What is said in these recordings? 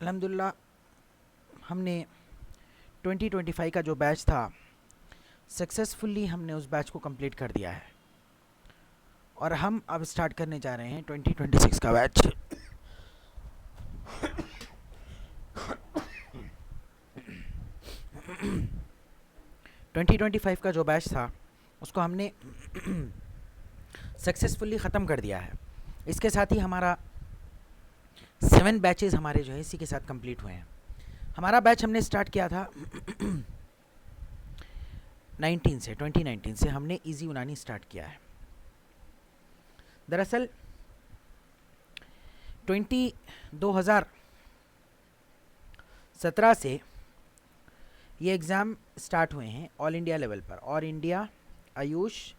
अल्हम्दुलिल्लाह हमने 2025 का जो बैच था सक्सेसफुली हमने उस बैच को कंप्लीट कर दिया है और हम अब स्टार्ट करने जा रहे हैं 2026 का बैच। ट्वेंटी 25 का जो बैच था उसको हमने सक्सेसफुली ख़त्म कर दिया है। इसके साथ ही हमारा 7 बैचेस हमारे जो है इसी के साथ कंप्लीट हुए हैं। हमारा बैच हमने स्टार्ट किया था 2019 से हमने इजी यूनानी स्टार्ट किया है। दरअसल 2017 से ये एग्ज़ाम स्टार्ट हुए हैं ऑल इंडिया लेवल पर, और India Ayush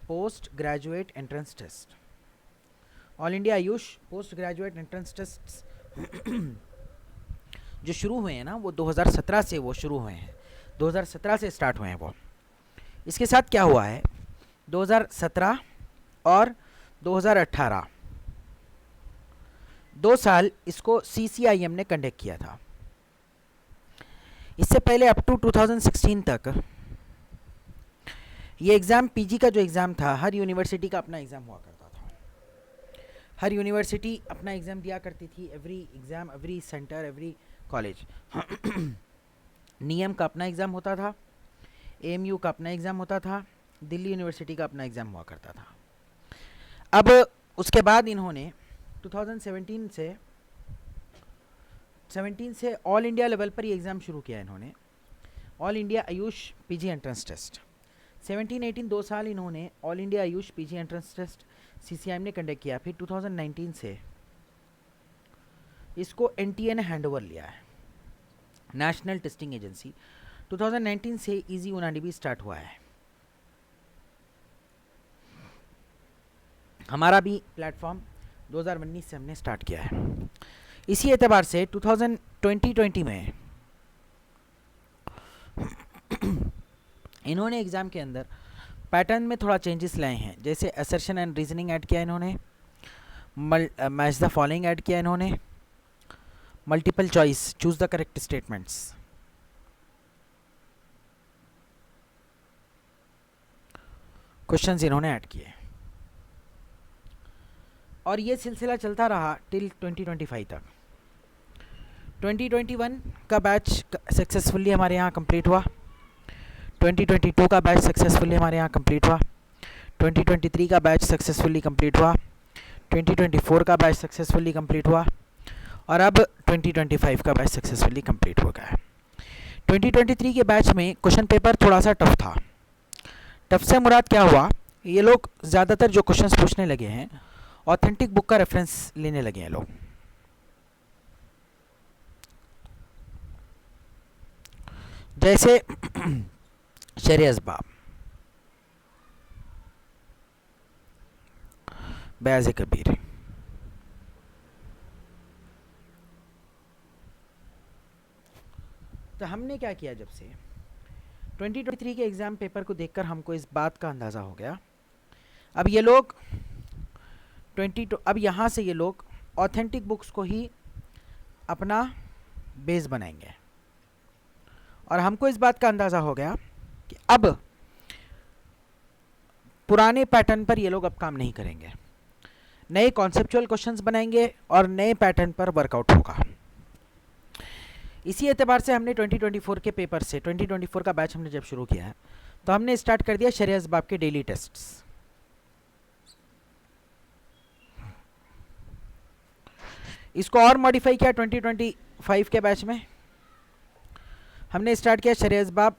post graduate entrance test. All India Ayush post graduate entrance test जो शुरू हुए हैं ना वो 2017 से वो शुरू हुए हैं, 2017 से स्टार्ट हुए हैं वो। इसके साथ क्या हुआ है, 2017 और 2018 2 साल इसको CCIM ने कंडक्ट किया था। इससे पहले अप टू 2016 तक ये एग्ज़ाम पीजी का जो एग्ज़ाम था हर यूनिवर्सिटी का अपना एग्ज़ाम हुआ करता था। हर यूनिवर्सिटी अपना एग्ज़ाम दिया करती थी, every exam, every centre, every college. नियम का अपना एग्ज़ाम होता था, AMU का अपना एग्ज़ाम होता था, दिल्ली यूनिवर्सिटी का अपना एग्ज़ाम हुआ करता था। अब उसके बाद इन्होंने 2017 से ऑल इंडिया लेवल पर ये एग्ज़ाम शुरू किया इन्होंने, all India Ayush PG entrance test. 17-18 2 साल इन्होंने all India Ayush PG entrance test CCIM ने कंडक्ट किया। फिर 2019 से इसको NTA ने हैंड ओवर लिया है, नेशनल टेस्टिंग एजेंसी। 2019 से इजी यूनानी भी स्टार्ट हुआ है। हमारा भी प्लेटफॉर्म 2019 से हमने स्टार्ट किया है। इसी एतबार से 2020 में इन्होंने एग्ज़ाम के अंदर पैटर्न में थोड़ा चेंजेस लाए हैं, जैसे असर्शन एंड रीजनिंग ऐड किया इन्होंने, मैच द फॉलोइंग ऐड किया इन्होंने, multiple choice, choose the correct statements, questions इन्होंने ऐड किए, और ये सिलसिला चलता रहा टिल 2025 तक। 2021 का बैच सक्सेसफुली हमारे यहाँ कंप्लीट हुआ, 2022 का बैच सक्सेसफुली हमारे यहाँ कंप्लीट हुआ, 2023 का बैच सक्सेसफुली कंप्लीट हुआ, 2024 का बैच सक्सेसफुली कंप्लीट हुआ, और अब 2025 का बैच सक्सेसफुली कंप्लीट हो गया है। 2023 के बैच में क्वेश्चन पेपर थोड़ा सा टफ था। टफ से मुराद क्या हुआ, ये लोग ज़्यादातर जो क्वेश्चंस पूछने लगे हैं ऑथेंटिक बुक का रेफरेंस लेने लगे हैं लोग। जैसे शरिया असबाब, बयाज़ कबीर, तो हमने क्या किया, जब से 2023 के एग्ज़ाम पेपर को देखकर हमको इस बात का अंदाज़ा हो गया, अब ये लोग अब यहाँ से ये लोग ऑथेंटिक बुक्स को ही अपना बेस बनाएंगे, और हमको इस बात का अंदाज़ा हो गया कि अब पुराने पैटर्न पर ये लोग अब काम नहीं करेंगे, नए कॉन्सेप्चुअल क्वेश्चंस बनाएंगे और नए पैटर्न पर वर्कआउट होगा। इसी एतबार से हमने 2024 के पेपर से 2024 का बैच हमने जब शुरू किया है तो हमने स्टार्ट कर दिया शरिया असबाब के डेली टेस्ट्स। इसको और मॉडिफाई किया 2025 के बैच में, हमने स्टार्ट किया शरिया असबाब,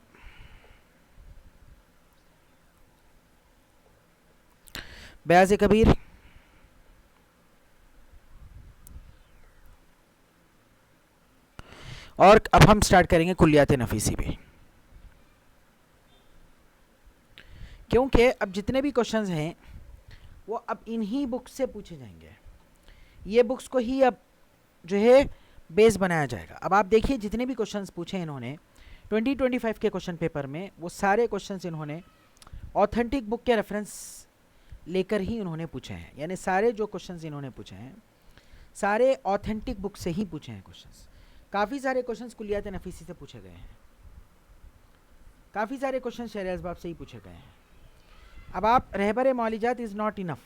बयाज़ कबीर, और अब हम स्टार्ट करेंगे कुल्लियात नफीसी भी, क्योंकि अब जितने भी क्वेश्चंस हैं वो अब इन्हीं बुक्स से पूछे जाएंगे। ये बुक्स को ही अब जो है बेस बनाया जाएगा। अब आप देखिए जितने भी क्वेश्चंस पूछे इन्होंने 2025 के क्वेश्चन पेपर में, वो सारे क्वेश्चंस इन्होंने ऑथेंटिक बुक के रेफरेंस लेकर ही उन्होंने पूछे हैं, यानी सारे जो क्वेश्चंस इन्होंने पूछे हैं सारे ऑथेंटिक बुक से ही पूछे हैं क्वेश्चंस। काफ़ी सारे क्वेश्चंस कुलियात नफीसी से पूछे गए हैं, काफ़ी सारे क्वेश्चन शरह असबाब से ही पूछे गए हैं। अब आप रहबर मौलिजात इज़ नॉट इनफ।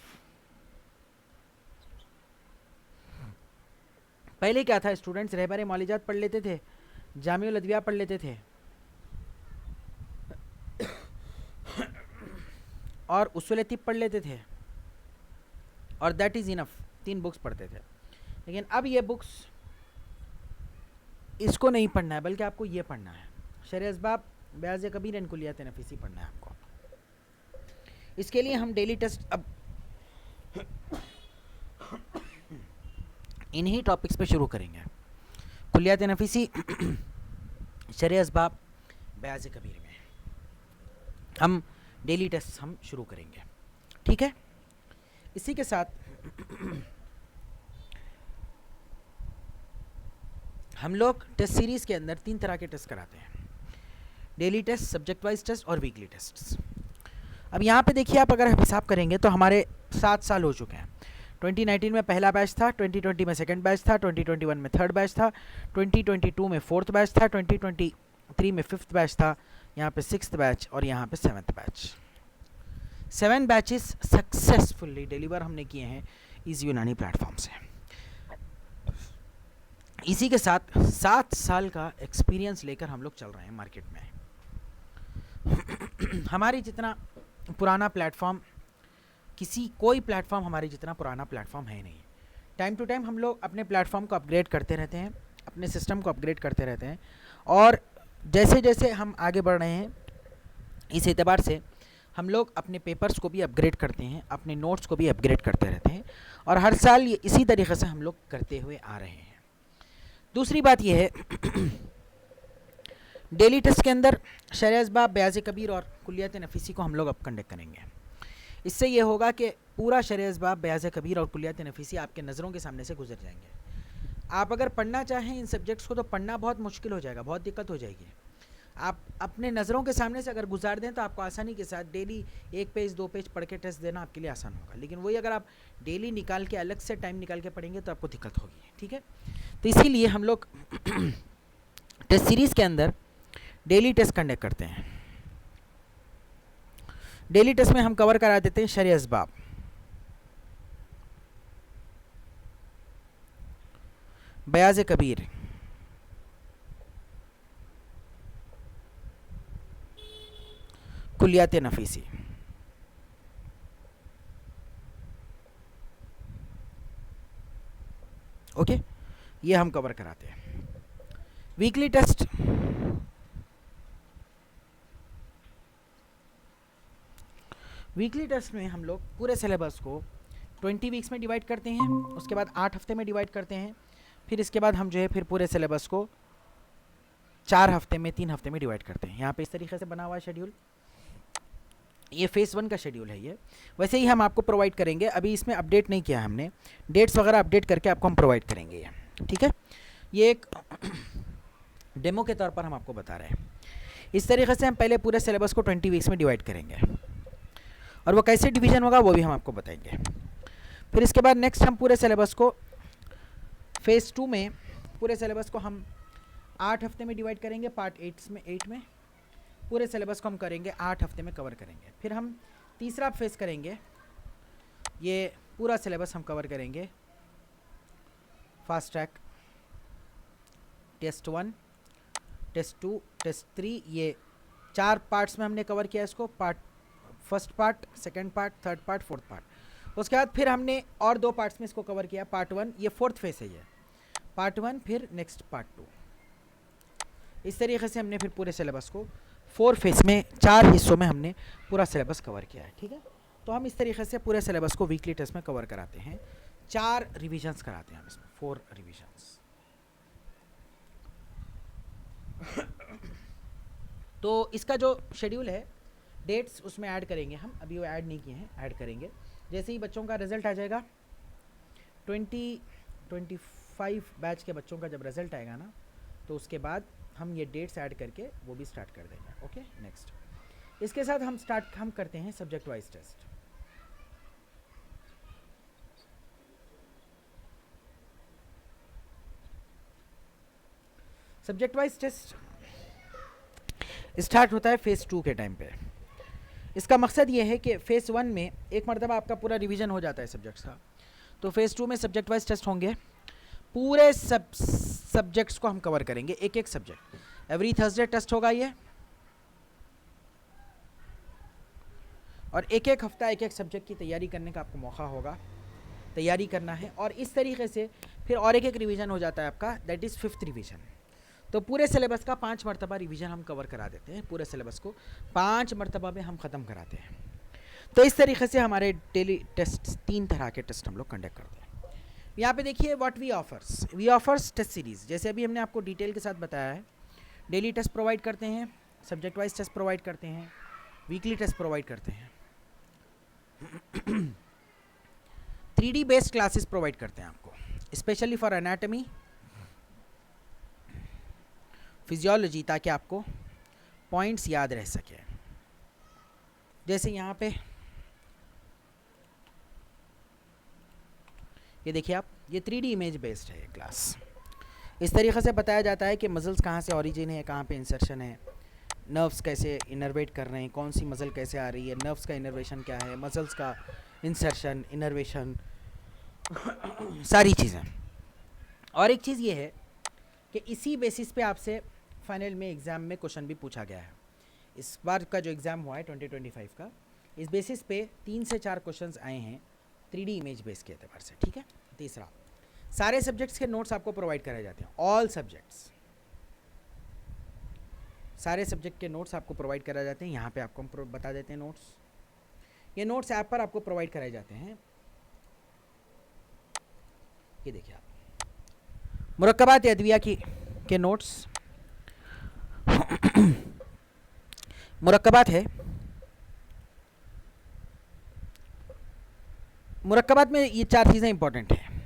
पहले क्या था, स्टूडेंट्स रहबर मौलिजात पढ़ लेते थे, जामिउल अदविया पढ़ लेते थे और उसूल तिब पढ़ लेते थे और दैट इज़ इनफ, 3 बुक्स पढ़ते थे। लेकिन अब ये बुक्स, इसको नहीं पढ़ना है, बल्कि आपको ये पढ़ना है, शरह असबाब, बयाज़ कबीर एंड कुलियात नफीसी पढ़ना है आपको। इसके लिए हम डेली टेस्ट अब इन्हीं टॉपिक्स पे शुरू करेंगे, कुलियात नफीसी, शरह असबाब, बयाज़ कबीर में हम डेली टेस्ट हम शुरू करेंगे, ठीक है। इसी के साथ हम लोग टेस्ट सीरीज़ के अंदर 3 तरह के टेस्ट कराते हैं, daily test, subject wise test और वीकली टेस्ट। अब यहाँ पे देखिए, आप अगर हिसाब करेंगे तो हमारे 7 साल हो चुके हैं। 2019 में पहला बैच था, 2020 में सेकंड बैच था, 2021 में थर्ड बैच था, 2022 में फोर्थ बैच था, 2023 में फिफ्थ बैच था, यहाँ पे 6th बैच और यहाँ पे 7th batch. 7 batches successfully deliver हमने किए हैं इज़ यूनानी प्लेटफॉर्म से। इसी के साथ 7 साल का एक्सपीरियंस लेकर हम लोग चल रहे हैं मार्केट में। हमारी जितना पुराना प्लेटफॉर्म, कोई प्लेटफॉर्म हमारी जितना पुराना प्लेटफॉर्म है नहीं। टाइम टू टाइम हम लोग अपने प्लेटफॉर्म को अपग्रेड करते रहते हैं, अपने सिस्टम को अपग्रेड करते रहते हैं, और जैसे जैसे हम आगे बढ़ रहे हैं, इस एतबार से हम लोग अपने पेपर्स को भी अपग्रेड करते हैं, अपने नोट्स को भी अपग्रेड करते रहते हैं, और हर साल ये इसी तरीके से हम लोग करते हुए आ रहे हैं। दूसरी बात यह है, डेली टेस्ट के अंदर शरह असबाब, बयाज़ कबीर और कुलियात नफीसी को हम लोग अब कंडक्ट करेंगे। इससे ये होगा कि पूरा शरह असबाब, बयाज़ कबीर और कुलियात नफीसी आपके नज़रों के सामने से गुजर जाएंगे। आप अगर पढ़ना चाहें इन सब्जेक्ट्स को तो पढ़ना बहुत मुश्किल हो जाएगा, बहुत दिक्कत हो जाएगी। आप अपने नज़रों के सामने से अगर गुजार दें तो आपको आसानी के साथ डेली 1 पेज 2 पेज पढ़ के टेस्ट देना आपके लिए आसान होगा। लेकिन वही अगर आप डेली निकाल के, अलग से टाइम निकाल के पढ़ेंगे तो आपको दिक्कत होगी, ठीक है। तो इसीलिए हम लोग टेस्ट सीरीज़ के अंदर डेली टेस्ट कंडक्ट करते हैं। डेली टेस्ट में हम कवर करा देते हैं शरह असबाब, बयाज़ कबीर, कुलियात नफीसी। ओके, ये हम कवर कराते हैं। वीकली टेस्ट, वीकली टेस्ट में हम लोग पूरे सिलेबस को 20 वीक्स में डिवाइड करते हैं, उसके बाद 8 हफ्ते में डिवाइड करते हैं, फिर इसके बाद हम जो है फिर पूरे सिलेबस को 4 हफ्ते में, 3 हफ्ते में डिवाइड करते हैं। यहाँ पे इस तरीके से बना हुआ है शेड्यूल, ये फेज़ 1 का शेड्यूल है। ये वैसे ही हम आपको प्रोवाइड करेंगे, अभी इसमें अपडेट नहीं किया हमने, डेट्स वगैरह अपडेट करके आपको हम प्रोवाइड करेंगे ये, ठीक है। ये एक डेमो के तौर पर हम आपको बता रहे हैं। इस तरीके से हम पहले पूरे सिलेबस को 20 वीक्स में डिवाइड करेंगे, और वो कैसे डिवीज़न होगा वो भी हम आपको बताएंगे। फिर इसके बाद नेक्स्ट हम पूरे सिलेबस को फेज़ 2 में, पूरे सिलेबस को हम 8 हफ्ते में डिवाइड करेंगे, पार्ट 8 में पूरे सिलेबस को हम करेंगे 8 हफ्ते में कवर करेंगे। फिर हम तीसरा फेज़ करेंगे, ये पूरा सिलेबस हम कवर करेंगे, fast track, test 1, test 2, test 3, ये 4 पार्ट्स में हमने कवर किया इसको, first part, second part, third part, fourth part. उसके बाद फिर हमने और 2 पार्ट्स में इसको कवर किया, पार्ट 1, ये 4th फेज़ है, ये पार्ट 1, फिर नेक्स्ट पार्ट 2। इस तरीके से हमने फिर पूरे सिलेबस को 4 फेज़ में, 4 हिस्सों में हमने पूरा सिलेबस कवर किया है, ठीक है। तो हम इस तरीके से पूरे सिलेबस को वीकली टेस्ट में कवर कराते हैं, 4 रिविजन्स कराते हैं हम इसमें, 4 रिविजन्स। तो इसका जो शेड्यूल है, डेट्स उसमें ऐड करेंगे हम, अभी वो ऐड नहीं किए हैं, ऐड करेंगे। जैसे ही बच्चों का रिज़ल्ट आ जाएगा, 2025 बैच के बच्चों का जब रिज़ल्ट आएगा ना, तो उसके बाद हम ये डेट्स ऐड करके वो भी स्टार्ट कर देंगे। ओके, नेक्स्ट इसके साथ हम करते हैं subject wise test. Subject wise test start होता है फेज़ 2 के टाइम पे। इसका मकसद ये है कि फ़ेज़ 1 में एक मरतबा आपका पूरा रिवीजन हो जाता है सब्जेक्ट्स का, तो फ़ेज़ 2 में सब्जेक्ट वाइज टेस्ट होंगे। पूरे सब्जेक्ट्स को हम कवर करेंगे, एक एक सब्जेक्ट। एवरी थर्सडे टेस्ट होगा ये, और एक एक हफ्ता एक एक सब्जेक्ट की तैयारी करने का आपको मौका होगा, तैयारी करना है। और इस तरीके से फिर और एक एक रिवीजन हो जाता है आपका, दैट इज़ 5th रिवीजन। तो पूरे सिलेबस का 5 मरतबा रिवीजन हम कवर करा देते हैं, पूरे सिलेबस को 5 मरतबा में हम ख़त्म कराते हैं। तो इस तरीके से हमारे डेली टेस्ट 3 तरह के टेस्ट हम लोग कंडक्ट करते हैं। यहाँ पे देखिए what we offers test series, जैसे अभी हमने आपको डिटेल के साथ बताया है। डेली टेस्ट प्रोवाइड करते हैं, सब्जेक्ट वाइज टेस्ट प्रोवाइड करते हैं, वीकली टेस्ट प्रोवाइड करते हैं, 3D बेस्ड क्लासेस प्रोवाइड करते हैं आपको, स्पेशली फॉर एनाटमी, फिजियोलॉजी, ताकि आपको पॉइंट्स याद रह सके। जैसे यहाँ पे ये देखिए आप, ये 3D इमेज बेस्ड है ये क्लास। इस तरीके से बताया जाता है कि मसल्स कहाँ से ओरिजिन है, कहाँ पे इंसर्शन है, नर्व्स कैसे इनर्वेट कर रहे हैं, कौन सी मसल कैसे आ रही है, नर्व्स का इनर्वेशन क्या है, मसल्स का इंसर्शन, इनर्वेशन, सारी चीज़ें। और एक चीज़ ये है कि इसी बेसिस पे आपसे फाइनल में एग्ज़ाम में क्वेश्चन भी पूछा गया है। इस बार का जो एग्ज़ाम हुआ है 2025 का, इस बेसिस पे 3 से 4 क्वेश्चंस आए हैं 3D इमेज बेस के एतबार से, ठीक है। तीसरा, सारे सब्जेक्ट्स के नोट्स आपको प्रोवाइड कराए जाते हैं, ऑल सब्जेक्ट्स, सारे सब्जेक्ट के नोट्स आपको प्रोवाइड कराए जाते हैं। यहाँ पे आपको हम बता देते हैं नोट्स, ये नोट्स ऐप पर आपको प्रोवाइड कराए जाते हैं। ये देखिए आप, मुरक्कबात अदविया के नोट्स मुरक्कबात है। मुरक्कबात में ये 4 चीज़ें इंपॉर्टेंट हैं।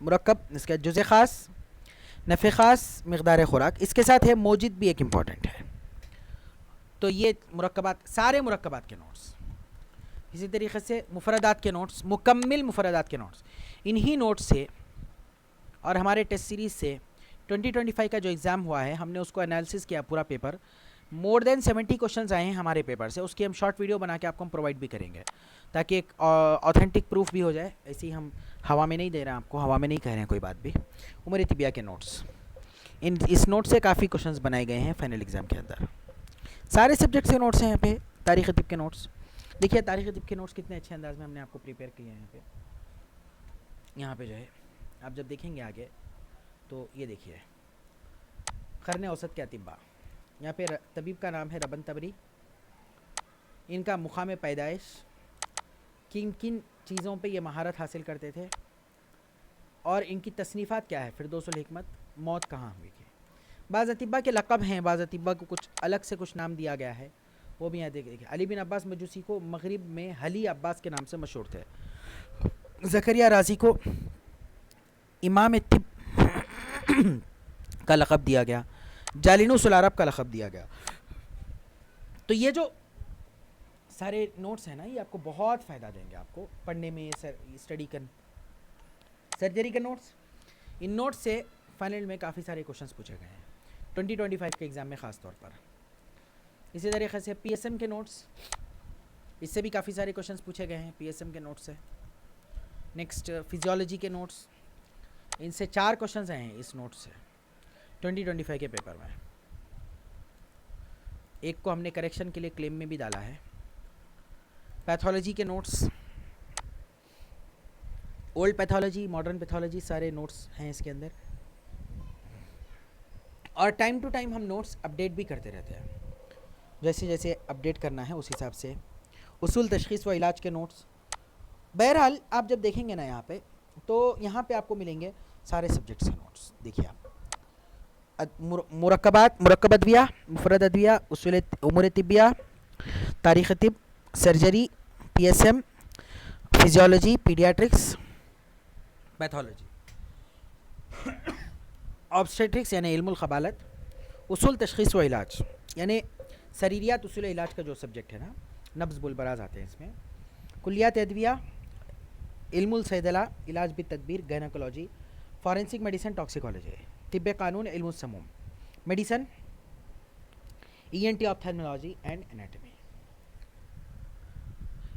मुरक्कब, इसका जुज़े ख़ास, नफ़े ख़ास, मिक़दार ख़ुराक, इसके साथ है मौजिद भी एक इम्पॉर्टेंट है। तो ये मुरक्कबात, सारे मुरक्कबात के नोट्स, इसी तरीके से मुफरदात के नोट्स, मुकम्मिल मुफरदात के नोट्स, इन्हीं नोट्स से और हमारे टेस्ट सीरीज़ से 2025 का जो एग्ज़ाम हुआ है, हमने उसको एनालिसिस किया पूरा पेपर। मोर देन 70 क्वेश्चंस आए हैं हमारे पेपर से, उसकी हम शॉर्ट वीडियो बना के आपको हम प्रोवाइड भी करेंगे, ताकि एक ऑथेंटिक प्रूफ भी हो जाए। ऐसे ही हम हवा में नहीं दे रहे हैं आपको, हवा में नहीं कह रहे हैं कोई बात भी। उमर तिबिया के नोट्स, इस नोट से काफ़ी क्वेश्चंस बनाए गए हैं फाइनल एग्ज़ाम के अंदर। सारे सब्जेक्ट्स के नोट्स हैं यहाँ पे। तारीख़ तिब के नोट्स देखिए, तारीख़ तिब के नोट्स कितने अच्छे अंदाज में हमने आपको प्रिपेयर किए हैं। यहाँ पे जो है आप जब देखेंगे आगे, तो ये देखिए क़र्न औसत के अतिब्बा, यहाँ पे तबीब का नाम है रबन तबरी, इनका मुक़ाम पैदाइश, किन किन चीज़ों पे ये महारत हासिल करते थे, और इनकी तसनीफ़ात क्या है, फिरदौसुल हिकमत, मौत कहाँ हुई थी। बाज़ अतिब्बा के लक़ब हैं, बाज़ अतिब्बा को कुछ अलग से कुछ नाम दिया गया है, वो भी यहाँ देखिए। अली बिन अब्बास मजूसी को मग़रिब में हली अब्बास के नाम से मशहूर थे। ज़करिया राज़ी को इमाम तिब का लक़ब दिया गया, जालिनुल अरब का लक़ब दिया गया। तो ये जो सारे नोट्स हैं ना, ये आपको बहुत फ़ायदा देंगे आपको पढ़ने में। स्टडी कर सर्जरी के नोट्स, इन नोट्स से फाइनल में काफ़ी सारे क्वेश्चंस पूछे गए हैं 2025 के एग्ज़ाम में ख़ास तौर पर। इसी तरीके से PSM के नोट्स, इससे भी काफ़ी सारे क्वेश्चंस पूछे गए हैं PSM के नोट्स से। नेक्स्ट, फिजियोलॉजी के नोट्स, इनसे 4 क्वेश्चंस आए हैं इस नोट से 2025 के पेपर में। एक को हमने करेक्शन के लिए क्लेम में भी डाला है। पैथोलॉजी के notes, old pathology, modern pathology, सारे नोट्स हैं इसके अंदर। और टाइम टू टाइम हम नोट्स अपडेट भी करते रहते हैं, जैसे जैसे अपडेट करना है उस हिसाब से। उसूल तशख़ीस व इलाज के नोट्स, बहरहाल आप जब देखेंगे ना यहाँ पे, तो यहाँ पे आपको मिलेंगे सारे सब्जेक्ट्स के नोट्स। देखिए आप, मुरक्कब अदविया, मुफरद अदविया, उसूल उमूर तिबिया, तारीख़ तिब, surgery, PSM, physiology, paediatrics, pathology, obstetrics यानी इल्मुल ख़बालत, उसूल तशख़ीस व इलाज यानी सरीरियात उसूल इलाज का जो सब्जेक्ट है ना, नब्ज़ बुलबराज आते हैं इसमें, कुल्लियात अदविया, इल्मुल सैदला, इलाज बित तदबीर, गायनेकोलॉजी, फॉरेंसिक मेडिसिन, टॉक्सिकोलॉजी, तिब्ब कानून इल्म समूम, medicine, ENT ophthalmology and anatomy.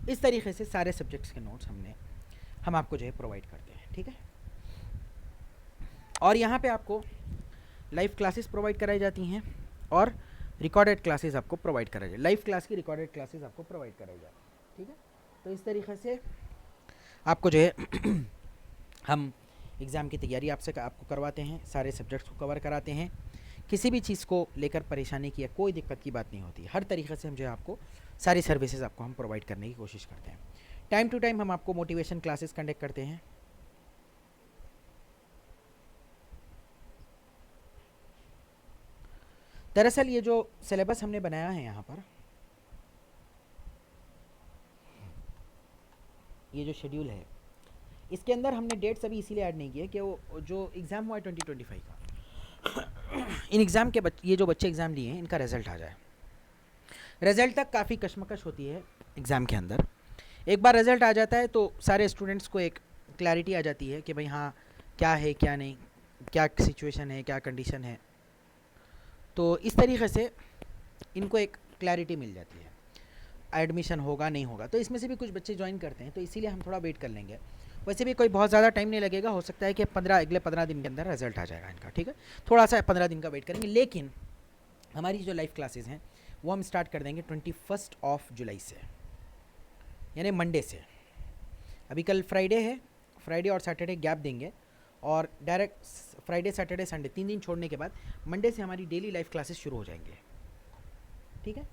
इस तरीके से सारे सब्जेक्ट्स के नोट्स हम आपको जो है प्रोवाइड करते हैं, ठीक है। और यहाँ पे आपको लाइव क्लासेस प्रोवाइड कराई जाती हैं और रिकॉर्डेड क्लासेस आपको प्रोवाइड कराई जाए, लाइव क्लास की रिकॉर्डेड क्लासेस आपको प्रोवाइड कराई जाए, ठीक है। तो इस तरीके से आपको जो है हम एग्ज़ाम की तैयारी आपको करवाते हैं, सारे सब्जेक्ट्स को कवर कराते हैं। किसी भी चीज़ को लेकर परेशानी की या कोई दिक्कत की बात नहीं होती, हर तरीके से हम जो है आपको सारी सर्विसेज आपको हम प्रोवाइड करने की कोशिश करते हैं। टाइम टू टाइम हम आपको मोटिवेशन क्लासेस कंडक्ट करते हैं। दरअसल ये जो सिलेबस हमने बनाया है यहाँ पर, ये जो शेड्यूल है, इसके अंदर हमने डेट्स अभी इसीलिए ऐड नहीं किए कि वो जो एग्ज़ाम हुआ है 2025 का, इन एग्ज़ाम के ये जो बच्चे एग्ज़ाम लिए हैं इनका रिज़ल्ट आ जाए। रिज़ल्ट तक काफ़ी कशमकश होती है एग्ज़ाम के अंदर। एक बार रिज़ल्ट आ जाता है तो सारे स्टूडेंट्स को एक क्लैरिटी आ जाती है कि भाई हाँ क्या है क्या नहीं, क्या सिचुएशन है, क्या कंडीशन है। तो इस तरीके से इनको एक क्लैरिटी मिल जाती है, एडमिशन होगा नहीं होगा। तो इसमें से भी कुछ बच्चे ज्वाइन करते हैं, तो इसीलिए हम थोड़ा वेट कर लेंगे। वैसे भी कोई बहुत ज़्यादा टाइम नहीं लगेगा, हो सकता है कि अगले 15 दिन के अंदर रिजल्ट आ जाएगा इनका, ठीक है। थोड़ा सा 15 दिन का वेट करेंगे, लेकिन हमारी जो लाइव क्लासेस हैं वो हम स्टार्ट कर देंगे 21 जुलाई से, यानी मंडे से। अभी कल फ्राइडे है, फ्राइडे और सैटरडे गैप देंगे और डायरेक्ट फ्राइडे सैटरडे संडे 3 दिन छोड़ने के बाद मंडे से हमारी डेली लाइव क्लासेस शुरू हो जाएंगे, ठीक है।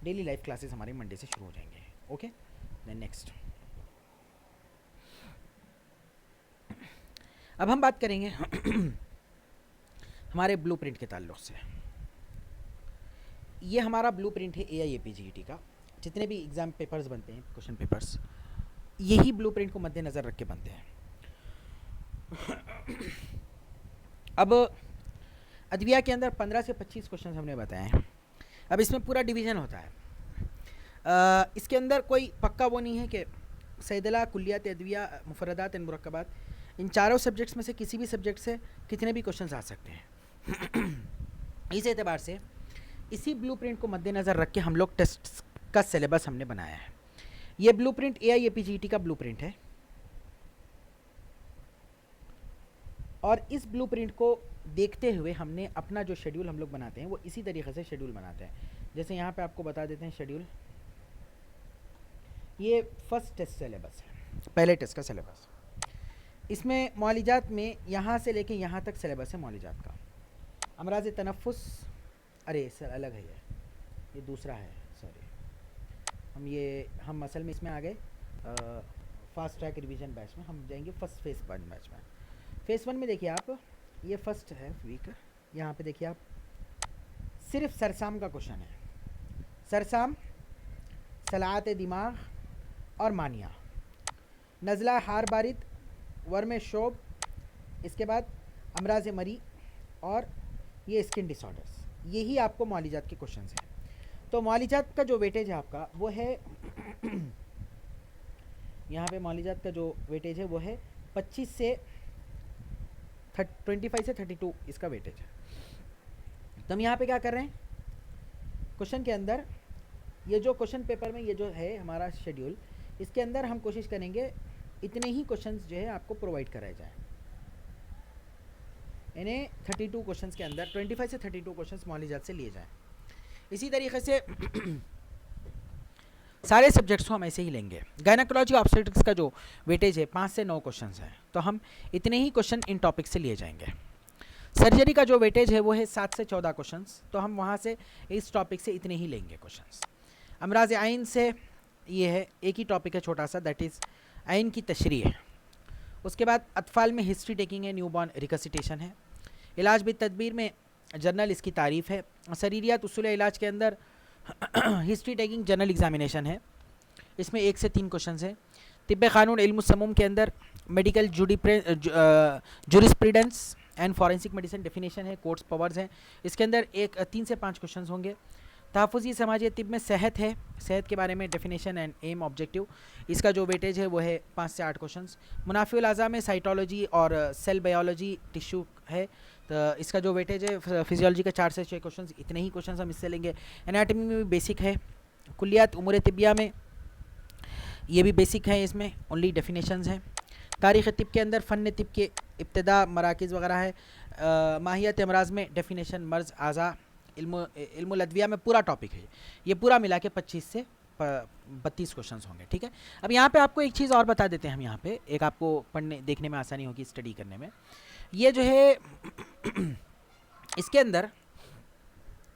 डेली लाइव क्लासेस हमारे मंडे से शुरू हो जाएंगे, ओके। देन नेक्स्ट अब हम बात करेंगे हमारे ब्लूप्रिंट के ताल्लुक़ से। ये हमारा ब्लूप्रिंट है AIAP-GET का। जितने भी एग्ज़ाम पेपर्स बनते हैं, क्वेश्चन पेपर्स, यही ब्लूप्रिंट को मद्देनज़र रख के बनते हैं। अब अदविया के अंदर 15 से 25 क्वेश्चन हमने बताए हैं। अब इसमें पूरा डिवीज़न होता है। इसके अंदर कोई पक्का वो नहीं है कि सैदला, कुल्लियात अदविया, मुफरदात एंड मुरक्कबात, इन चारों सब्जेक्ट्स में से किसी भी सब्जेक्ट से कितने भी क्वेश्चंस आ सकते हैं। इस एतबार से इसी ब्लूप्रिंट को मद्देनज़र रख के हम लोग टेस्ट का सिलेबस हमने बनाया है। ये ब्लूप्रिंट AIAP-GET का ब्लूप्रिंट है और इस ब्लूप्रिंट को देखते हुए हमने अपना जो शेड्यूल हम लोग बनाते हैं वो इसी तरीके से शेड्यूल बनाते हैं। जैसे यहाँ पे आपको बता देते हैं शेड्यूल। ये फर्स्ट टेस्ट सिलेबस है, पहले टेस्ट का सिलेबस। इसमें मौलिजात में यहाँ से लेके यहाँ तक सिलेबस है मौलिजात का। अमराज तनफ़ुस, अरे सर अलग है ये दूसरा है, सॉरी। हम असल में इसमें आ गए फास्ट ट्रैक रिवीजन बैच में। हम जाएंगे फर्स्ट फेज़ 1 बैच में। फेज़ 1 में देखिए आप, ये फर्स्ट है वीक। यहाँ पे देखिए आप, सिर्फ सरसाम का क्वेश्चन है। सरसाम, सलात दिमाग और मानिया, नज़ला हार बारिद, वर्म शोब, इसके बाद अमराज मरी और ये स्किन डिसऑर्डर्स, यही आपको मौलिजात के क्वेश्चंस हैं। तो मौलिजात का जो वेटेज है आपका वो है यहाँ पे मौलिजात का जो वेटेज है वो है 25 से 25 से 32 इसका वेटेज है। तो हम यहाँ पे क्या कर रहे हैं, क्वेश्चन के अंदर ये जो क्वेश्चन पेपर में ये जो है हमारा शेड्यूल, इसके अंदर हम कोशिश करेंगे इतने ही क्वेश्चंस जो है आपको प्रोवाइड कराए जाएँ। यानी 32 क्वेश्चंस के अंदर 25 से 32 क्वेश्चंस मौलिजात से लिए जाएँ। इसी तरीके से सारे सब्जेक्ट्स को हम ऐसे ही लेंगे। गायनेकोलॉजी ऑब्स्टेट्रिक्स का जो वेटेज है 5 से 9 क्वेश्चंस है, तो हम इतने ही क्वेश्चन इन टॉपिक से लिए जाएंगे। सर्जरी का जो वेटेज है वो है 7 से 14 क्वेश्चंस, तो हम वहाँ से इस टॉपिक से इतने ही लेंगे क्वेश्चंस। अमराज आइन से ये है, एक ही टॉपिक है छोटा सा, दैट इज़ आइन की तशरीह है। उसके बाद अतफाल में हिस्ट्री टेकिंग है, न्यूबॉर्न रिकसिटेशन है। इलाज बिद तदबीर में जर्नल इसकी तारीफ़ है। सरीरियात उसूल इलाज के अंदर हिस्ट्री टेकिंग जनरल एग्जामिनेशन है, इसमें 1 से 3 क्वेश्चन है। तिब्ब कानून इल्म समूम के अंदर medical jurisprudence and forensic medicine definition है, कोर्ट्स पावर्स हैं, इसके अंदर 3 से 5 क्वेश्चन होंगे। तहफ़्फ़ुज़ी समाजी तिब में सेहत है, सेहत के बारे में डेफिनेशन एंड एम ऑब्जेक्टिव, इसका जो वेटेज है वो है 5 से 8 क्वेश्चंस। मुनाफिउल आज़ा में साइटोलॉजी और सेल बायोलॉजी टिश्यू है, तो इसका जो वेटेज है फिजियोलॉजी का 4 से 6 क्वेश्चंस, इतने ही क्वेश्चंस हम इससे लेंगे। एनाटमी में भी बेसिक है। कुल्लियात उमूर तिबिया में ये भी बेसिक है, इसमें ओनली डेफिनेशंस हैं। तारीख़ तिब के अंदर फ़न तिब के इब्तिदा मराकिज़ वगैरह है। माहियत अमराज में डेफिनेशन, मर्ज़, आज़ा, इल्मुल अदविया में पूरा टॉपिक है। ये पूरा मिला के 25 से 32 क्वेश्चंस होंगे, ठीक है। अब यहाँ पे आपको एक चीज़ और बता देते हैं हम, यहाँ पे एक आपको पढ़ने देखने में आसानी होगी, स्टडी करने में। ये जो है इसके अंदर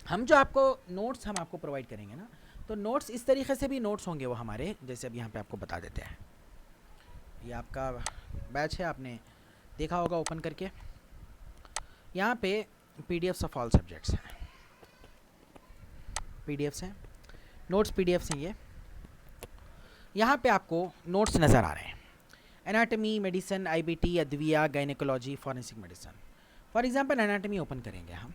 हम जो आपको नोट्स हम आपको प्रोवाइड करेंगे ना, तो नोट्स इस तरीके से भी नोट्स होंगे वो हमारे, जैसे अब यहाँ पे आपको बता देते हैं। ये आपका बैच है, आपने देखा होगा ओपन करके। यहाँ पे पीडीएफ्स ऑफ ऑल सब्जेक्ट्स हैं, पीडीएफ्स हैं, नोट्स पीडीएफ्स हैं ये। यहाँ पे आपको नोट्स नज़र आ रहे हैं। एनाटमी, मेडिसिन, आईबीटी, अद्विया, gynaecology, forensic medicine. For example anatomy open करेंगे हम,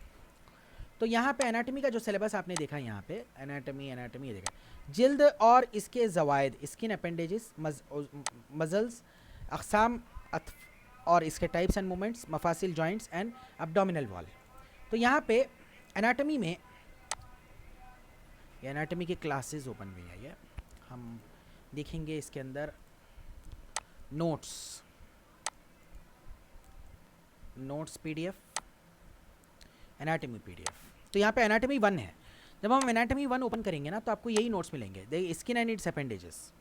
तो यहाँ पे एनाटमी का जो सिलेबस आपने देखा, यहाँ पे एनाटमी ये देखा, जिल्द और इसके ज़वायद, स्किन अपेंडेजेस, मजल्स, अक़साम और इसके टाइप्स एंड मूवमेंट्स, मफासिल, जॉइंट्स एंड एब्डोमिनल वॉल। तो यहाँ पे एनाटमी में एनाटमी की क्लासेस ओपन हुई है, ये हम देखेंगे। इसके अंदर नोट्स पीडीएफ, एनाटमी पीडीएफ। तो यहाँ पे एनाटमी 1 है। जब हम एनाटमी 1 ओपन करेंगे ना, तो आपको यही नोट्स मिलेंगे। देखिए, skin and it's appendages,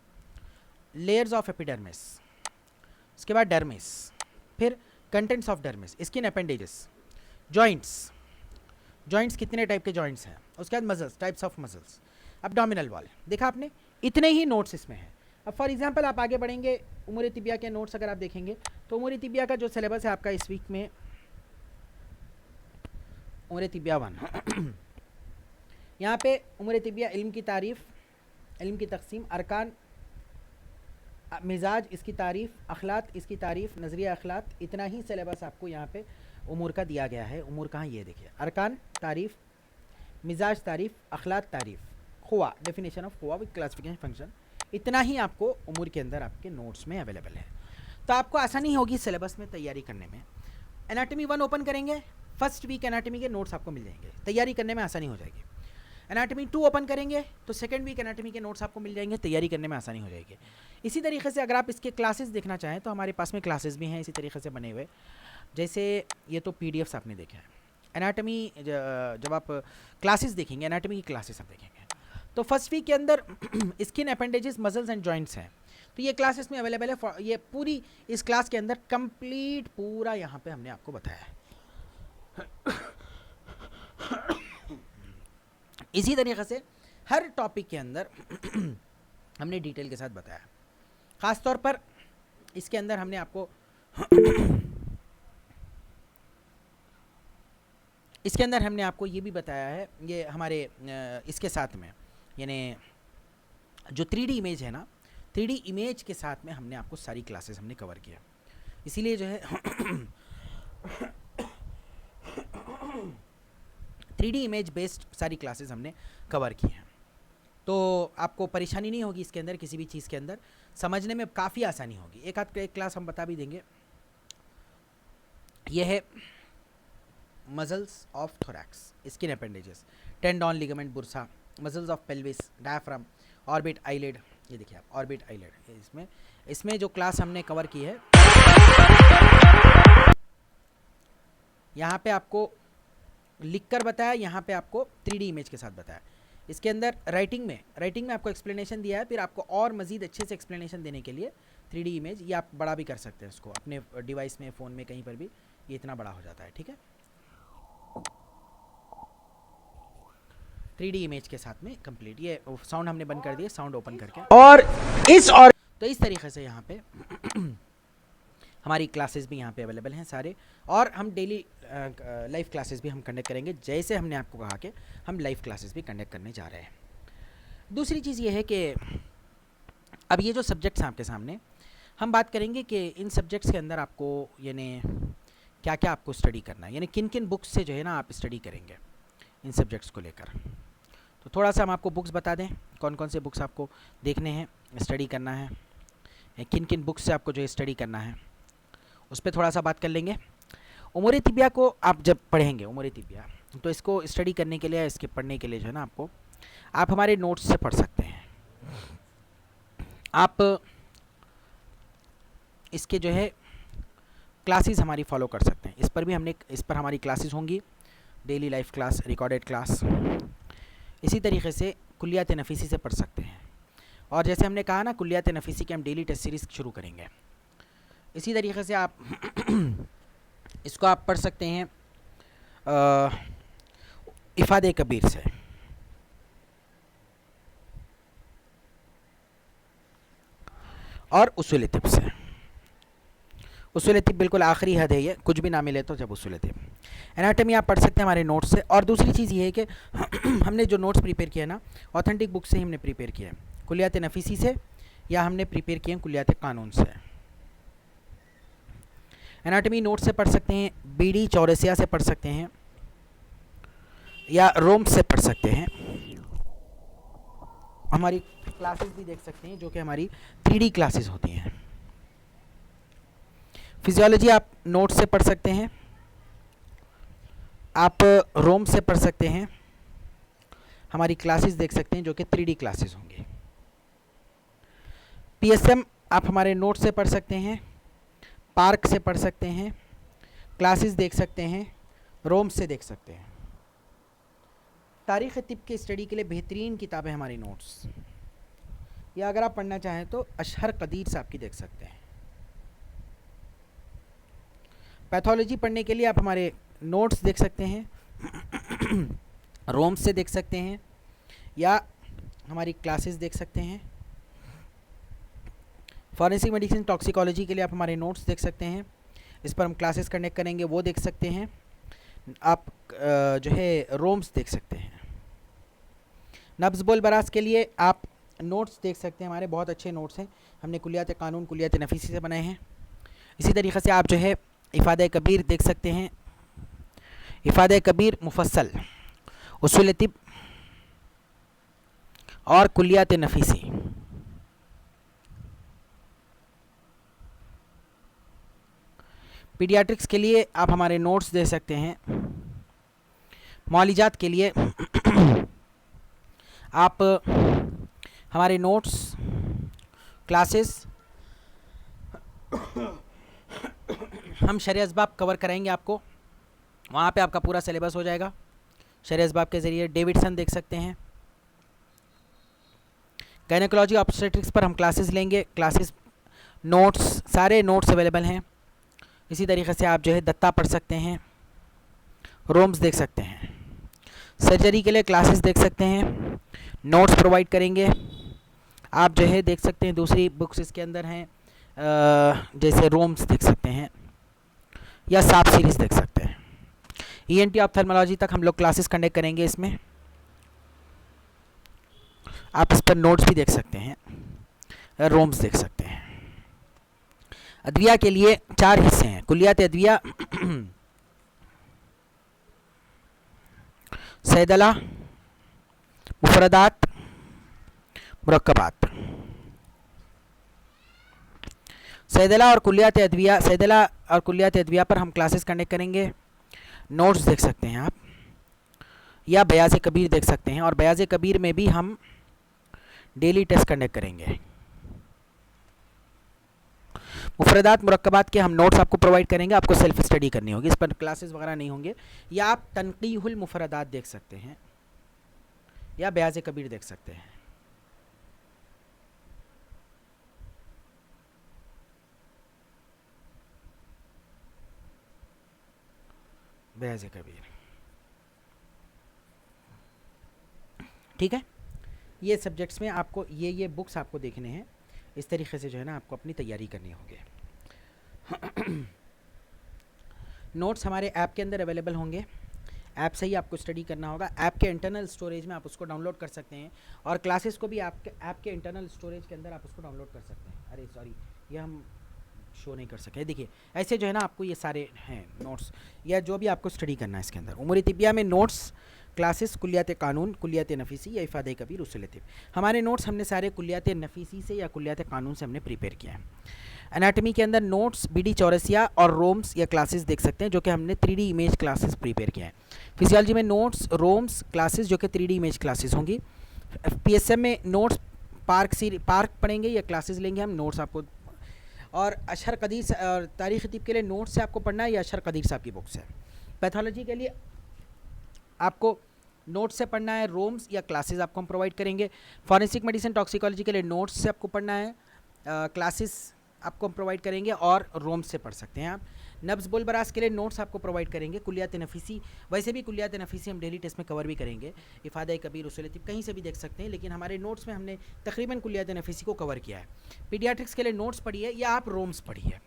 layers of epidermis, उसके बाद डर्मिस, फिर contents of dermis, skin appendages, joints कितने टाइप के जॉइंट्स हैं, उसके बाद muscles, types of muscles, abdominal wall. देखा आपने, इतने ही नोट्स इसमें हैं। अब फॉर एग्जांपल आप आगे बढ़ेंगे, उमूर तिबिया के नोट्स अगर आप देखेंगे, तो उमूर तिबिया का जो सिलेबस है आपका इस वीक में, उमूर तिबिया 1 यहाँ पे उमूर तिबिया, इल्म की तारीफ़, इल्म की तकसीम, अरकान, मिजाज इसकी तारीफ़, अखलात इसकी तारीफ़, नज़रिया अखलात, इतना ही सिलेबस आपको यहाँ पे उमूर का दिया गया है। उमूर कहाँ, ये देखिए, अरकान तारीफ़, मिजाज तारीफ़, अखलात तारीफ़, खुआ, डेफिनेशन ऑफ खुआ विद क्लासिफिकेशन फंक्शन, इतना ही आपको उमूर के अंदर आपके नोट्स में अवेलेबल है। तो आपको आसानी होगी सिलेबस में तैयारी करने में। एनाटमी 1 ओपन करेंगे, फर्स्ट वीक एनाटमी के नोट्स आपको मिल जाएंगे, तैयारी करने में आसानी हो जाएगी। एनाटमी 2 ओपन करेंगे, तो सेकंड वीक एनाटमी के नोट्स आपको मिल जाएंगे, तैयारी करने में आसानी हो जाएगी। इसी तरीके से अगर आप इसके क्लासेस देखना चाहें, तो हमारे पास में क्लासेस भी हैं इसी तरीके से बने हुए। जैसे ये तो पीडीएफ्स आपने देखे हैं। एनाटमी जब आप क्लासेस देखेंगे, एनाटमी की क्लासेस आप देखेंगे, तो फर्स्ट वीक के अंदर skin appendages, muscles and joints हैं, तो ये क्लासेस में अवेलेबल है। ये पूरी इस क्लास के अंदर कंप्लीट पूरा यहाँ पे हमने आपको बताया है। इसी तरीके से हर टॉपिक के अंदर हमने डिटेल के साथ बताया। ख़ास तौर पर इसके अंदर हमने आपको ये भी बताया है, ये हमारे इसके साथ में, यानी जो 3D इमेज है ना, 3D इमेज के साथ में हमने आपको सारी क्लासेस हमने कवर किया। इसीलिए जो है 3D इमेज बेस्ड सारी क्लासेस हमने कवर की हैं, तो आपको परेशानी नहीं होगी इसके अंदर, किसी भी चीज़ के अंदर समझने में काफ़ी आसानी होगी। एक क्लास हम बता भी देंगे। यह है muscles of thorax, skin appendages, tendon, ligament, bursa, muscles of pelvis, diaphragm, orbit eyelid. ये देखिए आप, ऑर्बिट आईलिड, इसमें जो क्लास हमने कवर की है, यहाँ पे आपको लिखकर बताया, यहाँ पे आपको 3D इमेज के साथ बताया। इसके अंदर राइटिंग में आपको एक्सप्लेनेशन दिया है, फिर आपको और मज़ीद अच्छे से एक्सप्लेनेशन देने के लिए 3D इमेज, ये आप बड़ा भी कर सकते हैं उसको अपने डिवाइस में, फ़ोन में, कहीं पर भी ये इतना बड़ा हो जाता है, ठीक है। 3D इमेज के साथ में कंप्लीट। ये साउंड हमने बंद कर दिया, साउंड ओपन करके, और तो इस तरीके से यहाँ पे हमारी क्लासेस भी यहाँ पे अवेलेबल हैं सारे, और हम डेली लाइव क्लासेस भी हम कंडक्ट करेंगे, जैसे हमने आपको कहा कि हम लाइव क्लासेस भी कंडक्ट करने जा रहे हैं। दूसरी चीज़ ये है कि अब ये जो सब्जेक्ट्स हैं आपके सामने, हम बात करेंगे कि इन सब्जेक्ट्स के अंदर आपको यानी क्या क्या आपको स्टडी करना है, यानी किन किन बुक्स से जो है ना आप स्टडी करेंगे इन सब्जेक्ट्स को लेकर। तो थोड़ा सा हम आपको बुक्स बता दें, कौन कौन से बुक्स आपको देखने हैं, स्टडी करना है, किन किन बुक्स से आपको जो है स्टडी करना है, उस पर थोड़ा सा बात कर लेंगे। उमूर तिबिया को आप जब पढ़ेंगे, उमूर तिबिया, तो इसको स्टडी करने के लिए, इसके पढ़ने के लिए जो है ना आपको, आप हमारे नोट्स से पढ़ सकते हैं। आप इसके जो है क्लासेस हमारी फॉलो कर सकते हैं। इस पर हमारी क्लासेस होंगी, daily life class, recorded class. इसी तरीके से कुल्लियात नफीसी से पढ़ सकते हैं। और जैसे हमने कहा ना, कुल्लियात नफीसी की हम डेली टेस्ट सीरीज़ शुरू करेंगे। इसी तरीके से आप इसको आप पढ़ सकते हैं इफ़ादे कबीर से। और उसूल तिब से। उसूल तिब बिल्कुल आखिरी हद है, ये कुछ भी ना मिले तो जब उसूल तिब। एनाटमी आप पढ़ सकते हैं हमारे नोट्स से। और दूसरी चीज़ ये है कि हमने जो नोट्स प्रिपेयर किया ना, ऑथेंटिक बुक से ही हमने प्रिपेयर किया है, कुल्लियात नफीसी से, या हमने प्रिपेयर किए हैं कुल्लियात कानून से। एनाटमी नोट्स से पढ़ सकते हैं, बीडी चौरसिया से पढ़ सकते हैं, या रोम से पढ़ सकते हैं। हमारी क्लासेस भी देख सकते हैं, जो कि हमारी 3D क्लासेस होती हैं। फिजियोलॉजी आप नोट्स से पढ़ सकते हैं, आप रोम से पढ़ सकते हैं, हमारी क्लासेस देख सकते हैं जो कि 3D क्लासेस होंगी। पीएसएम आप हमारे नोट से पढ़ सकते हैं, पार्क से पढ़ सकते हैं, क्लासेस देख सकते हैं, रोम से देख सकते हैं। तारीख़ तिब के स्टडी के लिए बेहतरीन किताबें हमारी नोट्स, या अगर आप पढ़ना चाहें तो अशहर कदीर साहब की देख सकते हैं। पैथोलॉजी पढ़ने के लिए आप हमारे नोट्स देख सकते हैं, रोम से देख सकते हैं, या हमारी क्लासेस देख सकते हैं। फॉरेंसिक मेडिसिन टॉक्सिकोलॉजी के लिए आप हमारे नोट्स देख सकते हैं, इस पर हम क्लासेस कंडक्ट करेंगे, वो देख सकते हैं। आप जो है रोम्स देख सकते हैं। नब्ज़ बोल बरास के लिए आप नोट्स देख सकते हैं, हमारे बहुत अच्छे नोट्स हैं, हमने कुल्लियात कानून, कुल्लियात नफीसी से बनाए हैं। इसी तरीक़े से आप जो है इफ़ादे कबीर देख सकते हैं, इफ़ादे कबीर मुफस्सल, उसूल तिब और कुल्लियात नफीसी। पीडियाट्रिक्स के लिए आप हमारे नोट्स दे सकते हैं। मौलिजात के लिए आप हमारे नोट्स, क्लासेस, हम शरअ असबाब कवर कराएंगे आपको, वहाँ पे आपका पूरा सिलेबस हो जाएगा। शरअ असबाब के ज़रिए डेविडसन देख सकते हैं। गायनेकोलॉजी ऑब्स्टेट्रिक्स पर हम क्लासेस लेंगे, क्लासेस नोट्स, सारे नोट्स अवेलेबल हैं। इसी तरीके से आप जो है दत्ता पढ़ सकते हैं, रोम्स देख सकते हैं। सर्जरी के लिए क्लासेस देख सकते हैं, नोट्स प्रोवाइड करेंगे। आप जो है देख सकते हैं, दूसरी बुक्स इसके अंदर हैं, जैसे रोम्स देख सकते हैं, या साप सीरीज़ देख सकते हैं। ENT ऑप्थेल्मोलॉजी तक हम लोग क्लासेस कंडक्ट करेंगे, इसमें आप इस पर नोट्स भी देख सकते हैं, रोम्स देख सकते हैं। अदविया के लिए 4 हिस्से हैं, कुल्लियात अदविया, सैदला, मुफरदात, मुरक्कबात। सैदला और कुल्लियात अदविया, सैदला और कुल्लियात अदविया पर हम क्लासेस कंडक्ट करेंगे, नोट्स देख सकते हैं आप, या बयाज़े कबीर देख सकते हैं। और बयाज़े कबीर में भी हम डेली टेस्ट कंडक्ट करेंगे। मुफरदात, मुरक्कबात के हम नोट्स आपको प्रोवाइड करेंगे, आपको सेल्फ स्टडी करनी होगी, इस पर क्लासेस वगैरह नहीं होंगे। या आप तनक़ीहुल मुफरदात देख सकते हैं, या बयाज़े कबीर देख सकते हैं। बयाज़े कबीर, ठीक है। ये सब्जेक्ट्स में आपको ये बुक्स आपको देखने हैं, इस तरीके से जो है ना आपको अपनी तैयारी करनी होगी। नोट्स हमारे ऐप के अंदर अवेलेबल होंगे, ऐप से ही आपको स्टडी करना होगा। ऐप के इंटरनल स्टोरेज में आप उसको डाउनलोड कर सकते हैं, और क्लासेस को भी आपके ऐप के इंटरनल स्टोरेज के अंदर आप उसको डाउनलोड कर सकते हैं। अरे सॉरी, ये हम शो नहीं कर सके। देखिए ऐसे जो है ना आपको ये सारे हैं नोट्स, या जो भी आपको स्टडी करना है इसके अंदर। उमूर तिबिया में नोट्स क्लासेस कुलियात कानून, कुलियात नफीसी या इफ़ादे कबीर उसूल तिब। हमारे नोट्स हमने सारे कुलियात नफीसी से या कुलियात कानून से हमने प्रिपेयर किया है। एनाटमी के अंदर नोट्स बीडी चौरसिया और रोम्स या क्लासेस देख सकते हैं जो कि हमने 3D इमेज क्लासेस प्रिपेयर किया है। फिजियोलॉजी में नोट्स, रोम्स, क्लासेस जो कि 3D इमेज क्लासेस होंगी। PSM में नोट्स पार्क पढ़ेंगे या क्लासेस लेंगे हम नोट्स आपको। और अशहर कदीर और तारीख़ खतीब के लिए नोट्स से आपको पढ़ना है या अशहर कदीर साहब की बुक से। पैथोलॉजी के लिए आपको नोट्स से पढ़ना है, रोम्स या क्लासेस आपको हम प्रोवाइड करेंगे। फॉरेंसिक मेडिसिन टॉक्सिकोलॉजी के लिए नोट्स से आपको पढ़ना है, क्लासेस आपको हम प्रोवाइड करेंगे और रोम्स से पढ़ सकते हैं आप। नब्ज़ बुल बरास के लिए नोट्स आपको प्रोवाइड करेंगे। कुलियात नफीसी, वैसे भी कुलियात नफीसी हम डेली टेस्ट में कवर भी करेंगे। इफ़ादा कबीर उसूल तिब कहीं से भी देख सकते हैं, लेकिन हमारे नोट्स में हमने तकरीबन कुलियात नफीसी को कवर किया है। पीडियाट्रिक्स के लिए नोट्स पढ़िए या आप रोम्स पढ़िए।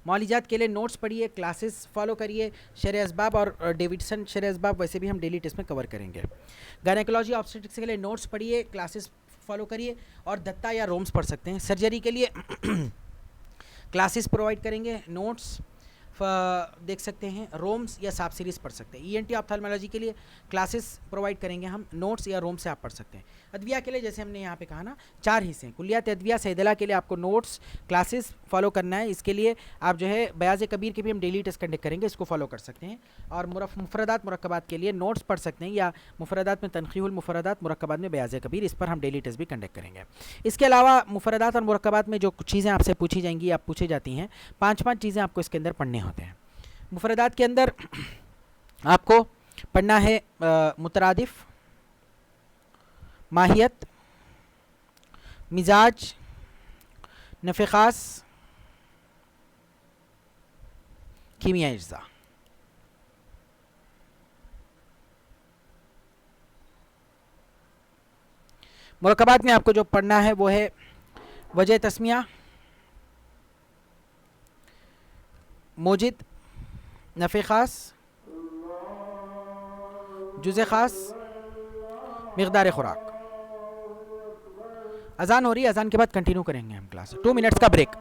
मौलिजात के लिए नोट्स पढ़िए, क्लासेस फॉलो करिए। शरह असबाब और डेविडसन शरह असबाब वैसे भी हम डेली टेस्ट में कवर करेंगे। गायनेकोलॉजी ऑब्स्टेट्रिक्स के लिए नोट्स पढ़िए, क्लासेस फॉलो करिए और दत्ता या रोम्स पढ़ सकते हैं। सर्जरी के लिए क्लासेस प्रोवाइड करेंगे, नोट्स देख सकते हैं, रोम्स या साब सीरीज़ पढ़ सकते हैं। ENT ऑप्थेल्मोलॉजी के लिए क्लासेस प्रोवाइड करेंगे हम, नोट्स या रोम से आप पढ़ सकते हैं। अदविया के लिए जैसे हमने यहाँ पे कहा ना 4 हिस्से हैं। कुलियात अदविया सैदला के लिए आपको नोट्स क्लासेस फॉलो करना है। इसके लिए आप जो है बयाज़ कबीर के भी हम डेली टेस्ट कंडक्ट करेंगे, इसको फॉलो कर सकते हैं। और मुफरदात मुरक्कबात के लिए नोट्स पढ़ सकते हैं या मुफरदात में तनख़ीहुल मुफरदात, मुरक्कबात में बयाज़ कबीर, इस पर हम डेली टेस्ट भी कंडक्ट करेंगे। इसके अलावा मुफरदात और मुरक्कबात में जो कुछ चीज़ें आपसे पूछी जाएंगी, आप पूछी जाती हैं, 5 चीज़ें आपको इसके अंदर पढ़ने होते हैं। मुफरदात के अंदर आपको पढ़ना है मुतरादिफ, माहियत, मिजाज, नफ़े ख़ास, कीमिया अज्जा। मुरक्कबात में आपको जो पढ़ना है वो है वजह तस्मिया, मोजिद, नफ़े ख़ास, जुज़े ख़ास, मिक़दार ख़ुराक। अज़ान हो रही है, अज़ान के बाद कंटिन्यू करेंगे हम क्लास। 2 मिनट्स का ब्रेक।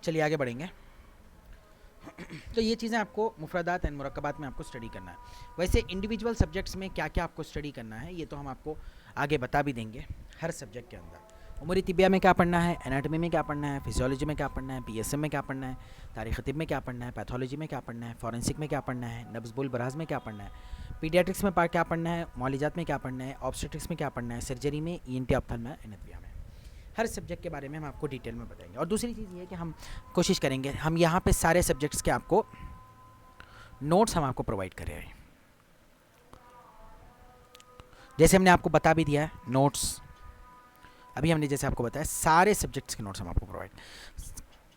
चलिए आगे बढ़ेंगे। तो ये चीज़ें आपको मुफरदात एंड मुरक्कबात में आपको स्टडी करना है। वैसे इंडिविजुअल सब्जेक्ट्स में क्या क्या आपको स्टडी करना है ये तो हम आपको आगे बता भी देंगे हर सब्जेक्ट के अंदर। उमरी तिबिया में क्या पढ़ना है, एनाटमी में क्या पढ़ना है, फिजियोलॉजी में क्या पढ़ना है, PSM में क्या पढ़ना है, तारीख़ तिब में क्या पढ़ना है, पैथोलॉजी में क्या पढ़ना है, फॉरेंसिक में क्या पढ़ना है, नब्ज़ बुल बराज में क्या पढ़ना है, पीडियाट्रिक्स में क्या पढ़ना है, मौलिजात में क्या पढ़ना है, ऑब्स्टेट्रिक्स में क्या पढ़ना है, सर्जरी में, ENT ऑप्थेल्मोलॉजी में, एनेस्थीसिया में। हर सब्जेक्ट के बारे में हम आपको डिटेल में बताएंगे। और दूसरी चीज़ ये है कि हम कोशिश करेंगे हम यहाँ पे सारे सब्जेक्ट्स के आपको नोट्स हम आपको प्रोवाइड कर रहे हैं। जैसे हमने आपको बता भी दिया है नोट्स, अभी हमने जैसे आपको बताया सारे सब्जेक्ट्स के नोट्स हम आपको प्रोवाइड,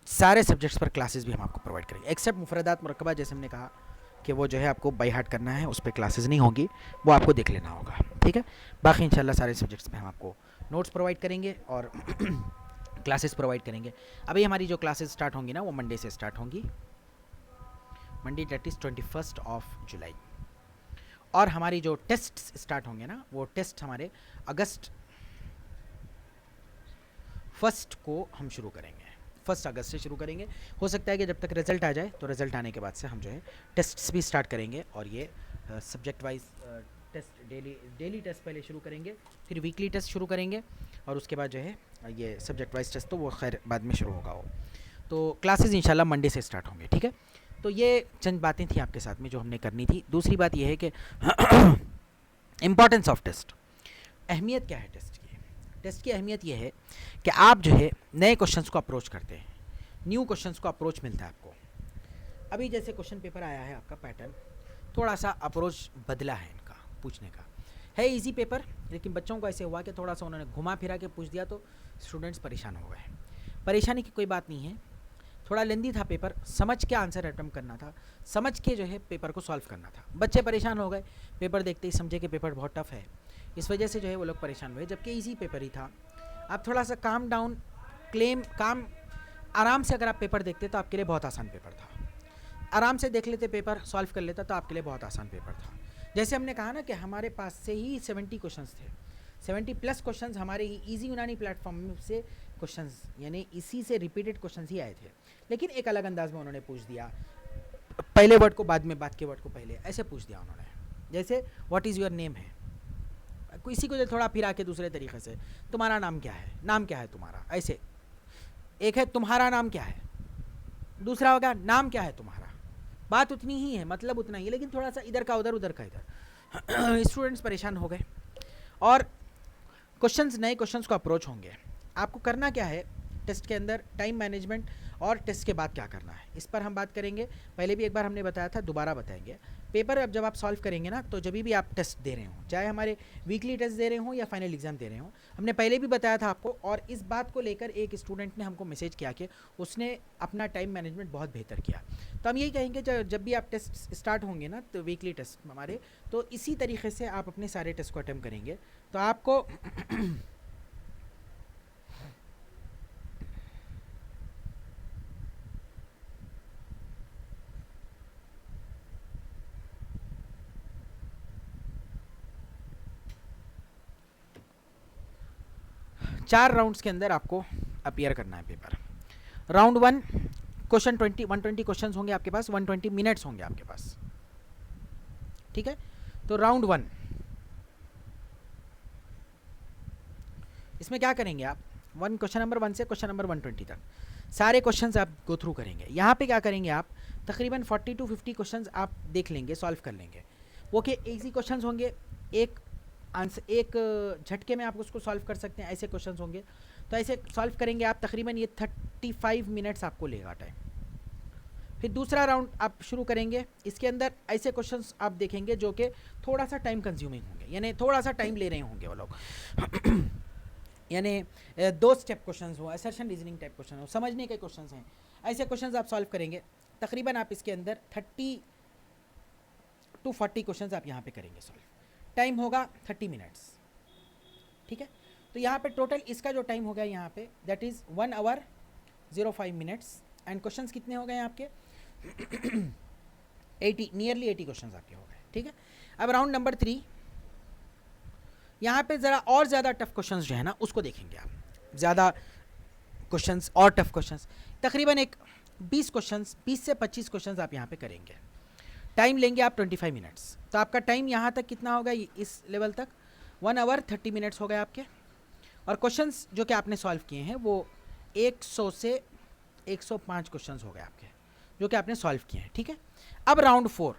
सारे सब्जेक्ट्स पर क्लासेस भी हम आपको प्रोवाइड करेंगे एक्सेप्ट मुफरदात मुरक्कबा, जैसे हमने कहा कि वो जो है आपको बाई हार्ट करना है, उस पर क्लासेस नहीं होगी, वो आपको देख लेना होगा, ठीक है। बाकी इंशाल्लाह सारे सब्जेक्ट्स में हम आपको नोट्स प्रोवाइड करेंगे और क्लासेस प्रोवाइड करेंगे। अभी हमारी जो क्लासेस स्टार्ट होंगी ना वो मंडे से स्टार्ट होंगी, मंडे डेट इज़ 21 जुलाई। और हमारी जो टेस्ट स्टार्ट होंगे ना वो टेस्ट हमारे अगस्त 1 को हम शुरू करेंगे, 1 अगस्त से शुरू करेंगे। हो सकता है कि जब तक रिज़ल्ट आ जाए तो रिज़ल्ट आने के बाद से हम जो है टेस्ट्स भी स्टार्ट करेंगे और ये subject wise test daily test पहले शुरू करेंगे, फिर वीकली टेस्ट शुरू करेंगे और उसके बाद जो है ये सब्जेक्ट वाइज टेस्ट तो वो खैर बाद में शुरू होगा। वो तो क्लासेस इंशाल्लाह मंडे से स्टार्ट होंगे, ठीक है। तो ये चंद बातें थी आपके साथ में जो हमने करनी थी। दूसरी बात ये है कि इम्पॉर्टेंस ऑफ टेस्ट, अहमियत क्या है टेस्ट की। टेस्ट की अहमियत ये है कि आप जो है नए क्वेश्चंस को अप्रोच करते हैं, न्यू क्वेश्चंस को अप्रोच मिलता है आपको। अभी जैसे क्वेश्चन पेपर आया है आपका पैटर्न, थोड़ा सा अप्रोच बदला है इनका पूछने का, है इजी पेपर, लेकिन बच्चों को ऐसे हुआ कि थोड़ा सा उन्होंने घुमा फिरा के पूछ दिया तो स्टूडेंट्स परेशान हो गए। परेशानी की कोई बात नहीं है, थोड़ा लेंदी था पेपर, समझ के आंसर अटेम्प्ट करना था, समझ के जो है पेपर को सॉल्व करना था। बच्चे परेशान हो गए, पेपर देखते ही समझे कि पेपर बहुत टफ है, इस वजह से जो है वो लोग परेशान हुए, जबकि इजी पेपर ही था। आप थोड़ा सा काम डाउन काम आराम से अगर आप पेपर देखते तो आपके लिए बहुत आसान पेपर था, आराम से देख लेते पेपर, सॉल्व कर लेता तो आपके लिए बहुत आसान पेपर था। जैसे हमने कहा ना कि हमारे पास से ही 70 क्वेश्चंस थे, 70+ क्वेश्चंस हमारे ही ईजी यूनानी प्लेटफॉर्म से क्वेश्चंस, यानी इसी से रिपीटेड क्वेश्चंस ही आए थे, लेकिन एक अलग अंदाज में उन्होंने पूछ दिया, पहले वर्ड को बाद में, बाद के वर्ड को पहले, ऐसे पूछ दिया उन्होंने। जैसे व्हाट इज़ योर नेम है, किसी को जो थोड़ा फिरा के दूसरे तरीके से तुम्हारा नाम क्या है, नाम क्या है तुम्हारा, ऐसे एक है तुम्हारा नाम क्या है, दूसरा होगा नाम क्या है तुम्हारा, बात उतनी ही है, मतलब उतना ही, लेकिन थोड़ा सा इधर का उधर, उधर का इधर। स्टूडेंट्स परेशान हो गए और क्वेश्चंस, नए क्वेश्चंस को अप्रोच होंगे। आपको करना क्या है टेस्ट के अंदर, टाइम मैनेजमेंट और टेस्ट के बाद क्या करना है, इस पर हम बात करेंगे। पहले भी एक बार हमने बताया था, दोबारा बताएंगे। पेपर अब जब आप सॉल्व करेंगे ना, तो जब भी आप टेस्ट दे रहे हो, चाहे हमारे वीकली टेस्ट दे रहे हो या फाइनल एग्जाम दे रहे हो, हमने पहले भी बताया था आपको, और इस बात को लेकर एक स्टूडेंट ने हमको मैसेज किया कि उसने अपना टाइम मैनेजमेंट बहुत बेहतर किया। तो हम यही कहेंगे जब भी आप टेस्ट स्टार्ट होंगे ना, तो वीकली टेस्ट हमारे, तो इसी तरीके से आप अपने सारे टेस्ट को अटेम्प्ट करेंगे तो आपको 4 राउंड्स के अंदर आपको अपीयर करना है पेपर। राउंड 1 क्वेश्चन 120 क्वेश्चन होंगे आपके पास, 120 मिनट्स होंगे आपके पास, ठीक है। तो राउंड 1 इसमें क्या करेंगे आप, क्वेश्चन नंबर 1 से क्वेश्चन नंबर 120 तक सारे क्वेश्चंस आप गो थ्रू करेंगे। यहाँ पे क्या करेंगे आप, तकरीबन 40 to 50 क्वेश्चंस आप देख लेंगे, सॉल्व कर लेंगे। वो कि इजी क्वेश्चंस होंगे, एक आंसर एक झटके में आप उसको सॉल्व कर सकते हैं, ऐसे क्वेश्चंस होंगे। तो ऐसे सॉल्व करेंगे आप, तकरीबन ये 35 मिनट्स आपको लेगा टाइम। फिर दूसरा राउंड आप शुरू करेंगे, इसके अंदर ऐसे क्वेश्चंस आप देखेंगे जो कि थोड़ा सा टाइम कंज्यूमिंग होंगे, यानी थोड़ा सा टाइम ले रहे होंगे वो लोग यानी 2 स्टेप क्वेश्चंस हो, असर्शन रीजनिंग टाइप क्वेश्चन हो, समझने के क्वेश्चंस हैं, ऐसे क्वेश्चंस आप सॉल्व करेंगे। तकरीबन आप इसके अंदर 30 to 40 क्वेश्चंस आप यहाँ पे करेंगे सॉल्व, टाइम होगा 30 मिनट्स, ठीक है। तो यहाँ पे टोटल इसका जो टाइम हो गया यहाँ पे, that is 1 hour 05 minutes, and questions कितने हो गए आपके नियरली 80 क्वेश्चंस आपके हो गए, ठीक है। अब राउंड नंबर 3, यहाँ पे ज़रा और ज़्यादा टफ क्वेश्चंस जो है ना उसको देखेंगे आप, ज़्यादा क्वेश्चंस और टफ क्वेश्चंस, तकरीबन एक 20 से 25 क्वेश्चंस आप यहाँ पे करेंगे। टाइम लेंगे आप 25 मिनट्स, तो आपका टाइम यहाँ तक कितना होगा, इस लेवल तक 1 hour 30 मिनट्स हो गए आपके। और क्वेश्चंस जो कि आपने सॉल्व किए हैं वो 100 से 105 क्वेश्चंस हो गए आपके, जो कि आपने सॉल्व किए हैं, ठीक है। अब राउंड 4,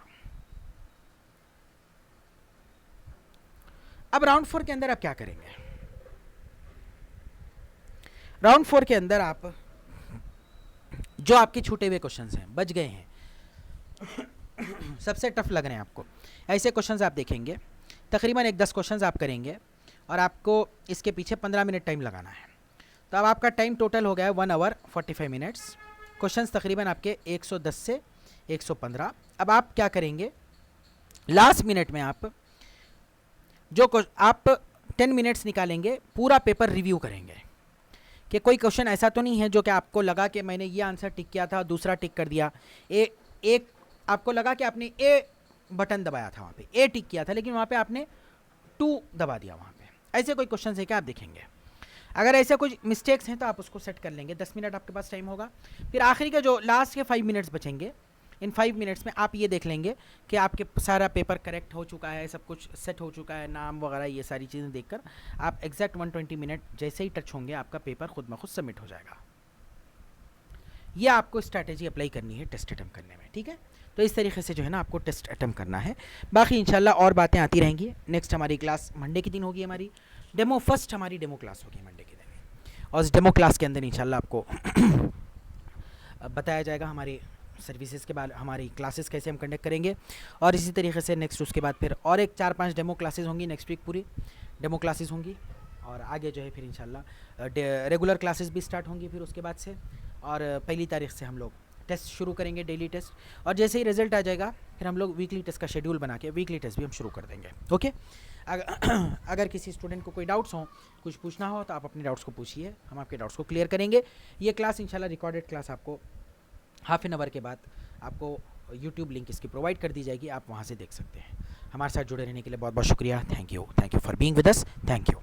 अब राउंड 4 के अंदर आप क्या करेंगे, राउंड 4 के अंदर आप जो आपके छूटे हुए क्वेश्चंस हैं, बच गए हैं, सबसे टफ लग रहे हैं आपको, ऐसे क्वेश्चंस आप देखेंगे। तकरीबन एक 10 क्वेश्चंस आप करेंगे और आपको इसके पीछे 15 मिनट टाइम लगाना है। तो अब आपका टाइम टोटल हो गया है 1 आवर 45 मिनट्स। क्वेश्चंस तकरीबन आपके 110 से 115। अब आप क्या करेंगे, लास्ट मिनट में आप 10 मिनट्स निकालेंगे, पूरा पेपर रिव्यू करेंगे कि कोई क्वेश्चन ऐसा तो नहीं है जो कि आपको लगा कि मैंने ये आंसर टिक किया था, दूसरा टिक कर दिया, एक आपको लगा कि आपने ए बटन दबाया था, वहाँ पे ए टिक किया था, लेकिन वहाँ पे आपने 2 दबा दिया वहाँ पे। ऐसे कोई क्वेश्चन है क्या, आप देखेंगे। अगर ऐसे कुछ मिस्टेक्स हैं तो आप उसको सेट कर लेंगे। 10 मिनट आपके पास टाइम होगा। फिर आखिरी के जो लास्ट के 5 मिनट्स बचेंगे, इन 5 मिनट्स में आप ये देख लेंगे कि आपके सारा पेपर करेक्ट हो चुका है, सब कुछ सेट हो चुका है, नाम वगैरह ये सारी चीज़ें देखकर आप एग्जैक्ट 120 मिनट जैसे ही टच होंगे आपका पेपर खुद ब खुद सबमिट हो जाएगा। ये आपको स्ट्रैटेजी अप्लाई करनी है टेस्ट अटेम्प्ट करने में, ठीक है। तो इस तरीके से जो है ना आपको टेस्ट अटेम्प्ट करना है। बाकी इंशाल्लाह और बातें आती रहेंगी। नेक्स्ट हमारी क्लास मंडे के दिन होगी, हमारी डेमो फर्स्ट हमारी डेमो क्लास होगी मंडे के दिन, और इस डेमो क्लास के अंदर इंशाल्लाह आपको बताया जाएगा हमारी सर्विसेज के बाद हमारी क्लासेस कैसे हम कंडक्ट करेंगे। और इसी तरीके से नेक्स्ट उसके बाद फिर और एक 4-5 डेमो क्लासेस होंगी। नेक्स्ट वीक पूरी डेमो क्लासेस होंगी, और आगे जो है फिर इंशाल्लाह रेगुलर क्लासेस भी स्टार्ट होंगी फिर उसके बाद से। और 1 तारीख से हम लोग टेस्ट शुरू करेंगे, डेली टेस्ट, और जैसे ही रिजल्ट आ जाएगा फिर हम लोग वीकली टेस्ट का शेड्यूल बना के वीकली टेस्ट भी हम शुरू कर देंगे। ओके, अगर किसी स्टूडेंट को कोई डाउट्स हो, कुछ पूछना हो, तो आप अपने डाउट्स को पूछिए, हम आपके डाउट्स को क्लियर करेंगे। ये क्लास इंशाल्लाह रिकॉर्डेड क्लास आपको हाफ एन आवर के बाद आपको यूट्यूब लिंक इसकी प्रोवाइड कर दी जाएगी, आप वहाँ से देख सकते हैं। हमारे साथ जुड़े रहने के लिए बहुत बहुत शुक्रिया। Thank you for being with us. Thank you.